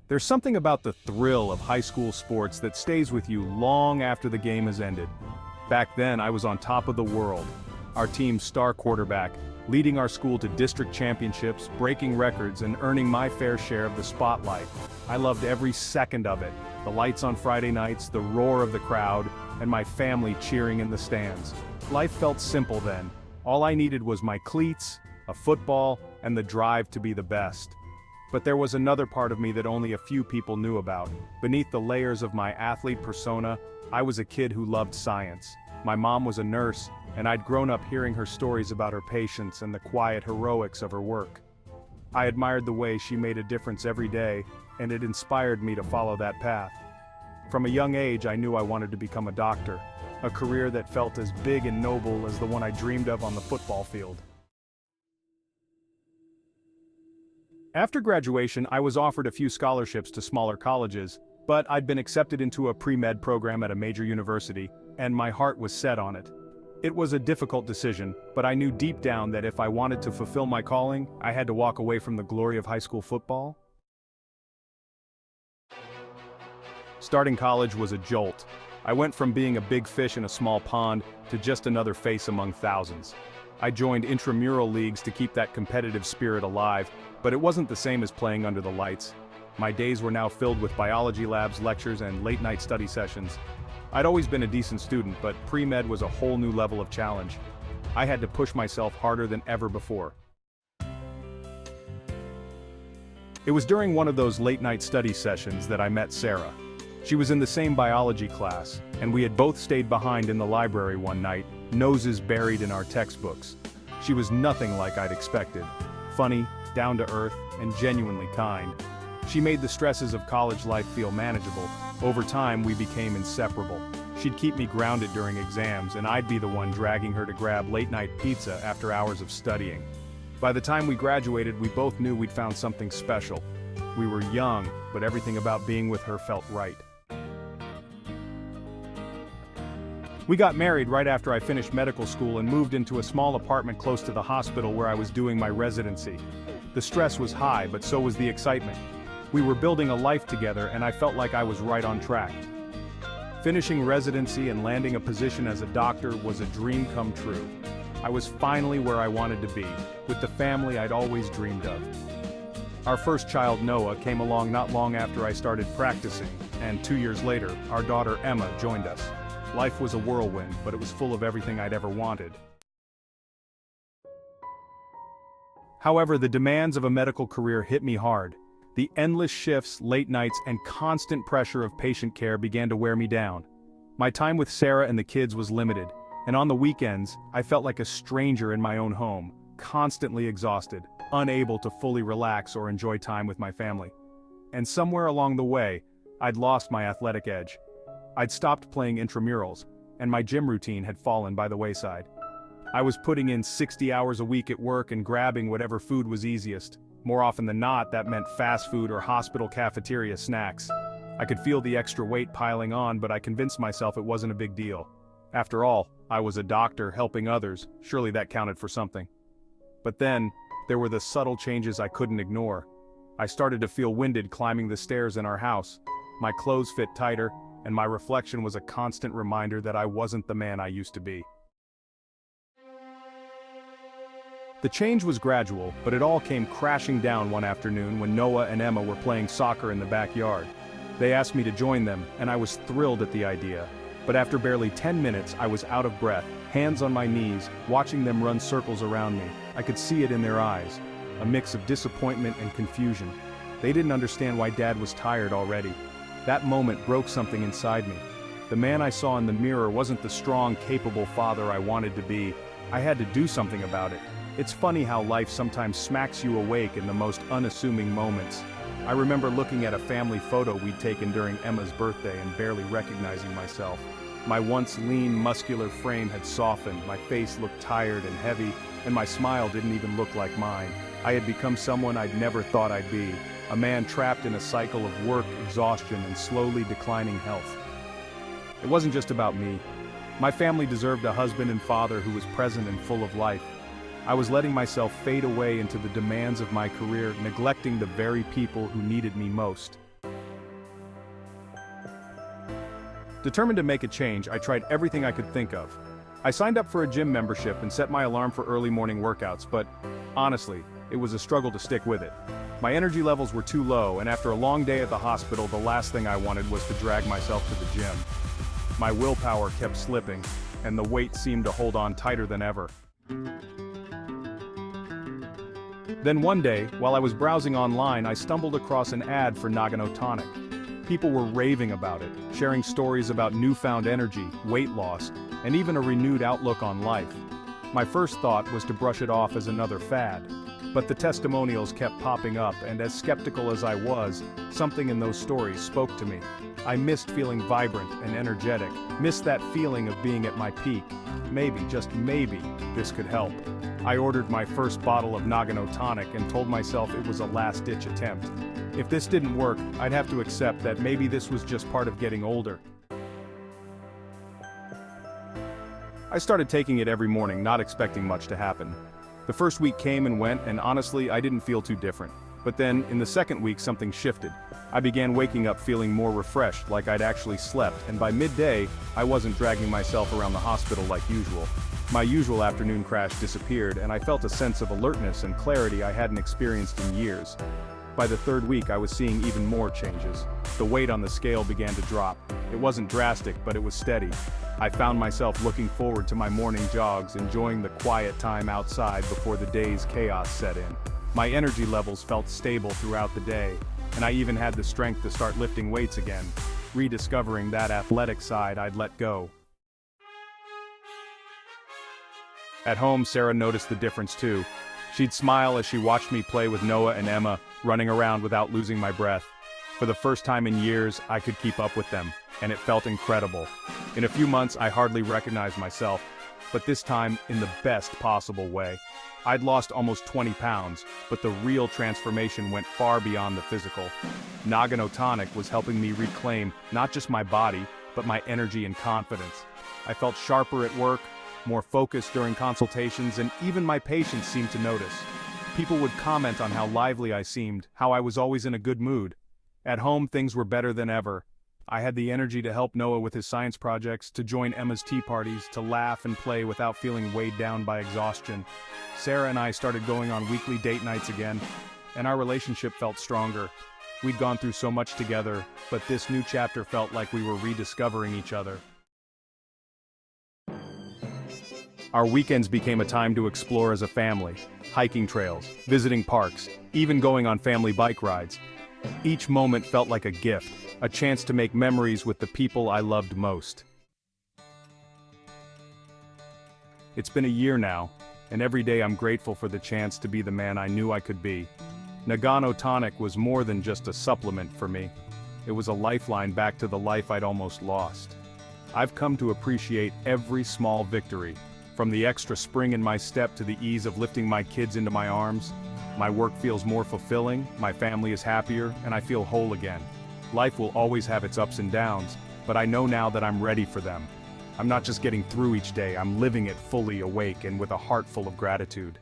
There's something about the thrill of high school sports that stays with you long after the game has ended. Back then, I was on top of the world. Our team's star quarterback, leading our school to district championships, breaking records, and earning my fair share of the spotlight. I loved every second of it. The lights on Friday nights, the roar of the crowd, and my family cheering in the stands. Life felt simple then. All I needed was my cleats, a football, and the drive to be the best. But there was another part of me that only a few people knew about. Beneath the layers of my athlete persona, I was a kid who loved science. My mom was a nurse, and I'd grown up hearing her stories about her patients and the quiet heroics of her work. I admired the way she made a difference every day, and it inspired me to follow that path. From a young age, I knew I wanted to become a doctor, a career that felt as big and noble as the one I dreamed of on the football field. After graduation, I was offered a few scholarships to smaller colleges, but I'd been accepted into a pre-med program at a major university, and my heart was set on it. It was a difficult decision, but I knew deep down that if I wanted to fulfill my calling, I had to walk away from the glory of high school football. Starting college was a jolt. I went from being a big fish in a small pond to just another face among thousands. I joined intramural leagues to keep that competitive spirit alive, but it wasn't the same as playing under the lights. My days were now filled with biology labs, lectures, and late-night study sessions. I'd always been a decent student, but pre-med was a whole new level of challenge. I had to push myself harder than ever before. It was during one of those late-night study sessions that I met Sarah. She was in the same biology class, and we had both stayed behind in the library one night, noses buried in our textbooks. She was nothing like I'd expected. Funny, down to earth, and genuinely kind. She made the stresses of college life feel manageable. Over time, we became inseparable. She'd keep me grounded during exams, and I'd be the one dragging her to grab late-night pizza after hours of studying. By the time we graduated, we both knew we'd found something special. We were young, but everything about being with her felt right. We got married right after I finished medical school and moved into a small apartment close to the hospital where I was doing my residency. The stress was high, but so was the excitement. We were building a life together, and I felt like I was right on track. Finishing residency and landing a position as a doctor was a dream come true. I was finally where I wanted to be, with the family I'd always dreamed of. Our first child, Noah, came along not long after I started practicing, and 2 years later, our daughter Emma joined us. Life was a whirlwind, but it was full of everything I'd ever wanted. However, the demands of a medical career hit me hard. The endless shifts, late nights, and constant pressure of patient care began to wear me down. My time with Sarah and the kids was limited, and on the weekends, I felt like a stranger in my own home, constantly exhausted, unable to fully relax or enjoy time with my family. And somewhere along the way, I'd lost my athletic edge. I'd stopped playing intramurals, and my gym routine had fallen by the wayside. I was putting in 60 hours a week at work and grabbing whatever food was easiest. More often than not, that meant fast food or hospital cafeteria snacks. I could feel the extra weight piling on, but I convinced myself it wasn't a big deal. After all, I was a doctor helping others, surely that counted for something. But then, there were the subtle changes I couldn't ignore. I started to feel winded climbing the stairs in our house. My clothes fit tighter, and my reflection was a constant reminder that I wasn't the man I used to be. The change was gradual, but it all came crashing down one afternoon when Noah and Emma were playing soccer in the backyard. They asked me to join them, and I was thrilled at the idea. But after barely 10 minutes, I was out of breath, hands on my knees, watching them run circles around me. I could see it in their eyes, a mix of disappointment and confusion. They didn't understand why Dad was tired already. That moment broke something inside me. The man I saw in the mirror wasn't the strong, capable father I wanted to be. I had to do something about it. It's funny how life sometimes smacks you awake in the most unassuming moments. I remember looking at a family photo we'd taken during Emma's birthday and barely recognizing myself. My once lean, muscular frame had softened, my face looked tired and heavy, and my smile didn't even look like mine. I had become someone I'd never thought I'd be, a man trapped in a cycle of work, exhaustion, and slowly declining health. It wasn't just about me. My family deserved a husband and father who was present and full of life. I was letting myself fade away into the demands of my career, neglecting the very people who needed me most. Determined to make a change, I tried everything I could think of. I signed up for a gym membership and set my alarm for early morning workouts, but honestly, it was a struggle to stick with it. My energy levels were too low, and after a long day at the hospital, the last thing I wanted was to drag myself to the gym. My willpower kept slipping, and the weight seemed to hold on tighter than ever. Then one day, while I was browsing online, I stumbled across an ad for Nagano Tonic. People were raving about it, sharing stories about newfound energy, weight loss, and even a renewed outlook on life. My first thought was to brush it off as another fad. But the testimonials kept popping up, and as skeptical as I was, something in those stories spoke to me. I missed feeling vibrant and energetic, missed that feeling of being at my peak. Maybe, just maybe, this could help. I ordered my first bottle of Nagano Tonic and told myself it was a last-ditch attempt. If this didn't work, I'd have to accept that maybe this was just part of getting older. I started taking it every morning, not expecting much to happen. The first week came and went, and honestly, I didn't feel too different. But then, in the second week, something shifted. I began waking up feeling more refreshed, like I'd actually slept, and by midday, I wasn't dragging myself around the hospital like usual. My usual afternoon crash disappeared, and I felt a sense of alertness and clarity I hadn't experienced in years. By the third week, I was seeing even more changes. The weight on the scale began to drop. It wasn't drastic, but it was steady. I found myself looking forward to my morning jogs, enjoying the quiet time outside before the day's chaos set in. My energy levels felt stable throughout the day, and I even had the strength to start lifting weights again, rediscovering that athletic side I'd let go. At home, Sarah noticed the difference too. She'd smile as she watched me play with Noah and Emma, running around without losing my breath. For the first time in years, I could keep up with them, and it felt incredible. In a few months, I hardly recognized myself, but this time in the best possible way. I'd lost almost 20 pounds, but the real transformation went far beyond the physical. Nagano Tonic was helping me reclaim not just my body, but my energy and confidence. I felt sharper at work, more focused during consultations, and even my patients seemed to notice. People would comment on how lively I seemed, how I was always in a good mood. At home, things were better than ever. I had the energy to help Noah with his science projects, to join Emma's tea parties, to laugh and play without feeling weighed down by exhaustion. Sarah and I started going on weekly date nights again, and our relationship felt stronger. We'd gone through so much together, but this new chapter felt like we were rediscovering each other. Our weekends became a time to explore as a family, hiking trails, visiting parks, even going on family bike rides. Each moment felt like a gift, a chance to make memories with the people I loved most. It's been a year now, and every day I'm grateful for the chance to be the man I knew I could be. Nagano Tonic was more than just a supplement for me. It was a lifeline back to the life I'd almost lost. I've come to appreciate every small victory, from the extra spring in my step to the ease of lifting my kids into my arms. My work feels more fulfilling, my family is happier, and I feel whole again. Life will always have its ups and downs, but I know now that I'm ready for them. I'm not just getting through each day, I'm living it fully awake and with a heart full of gratitude.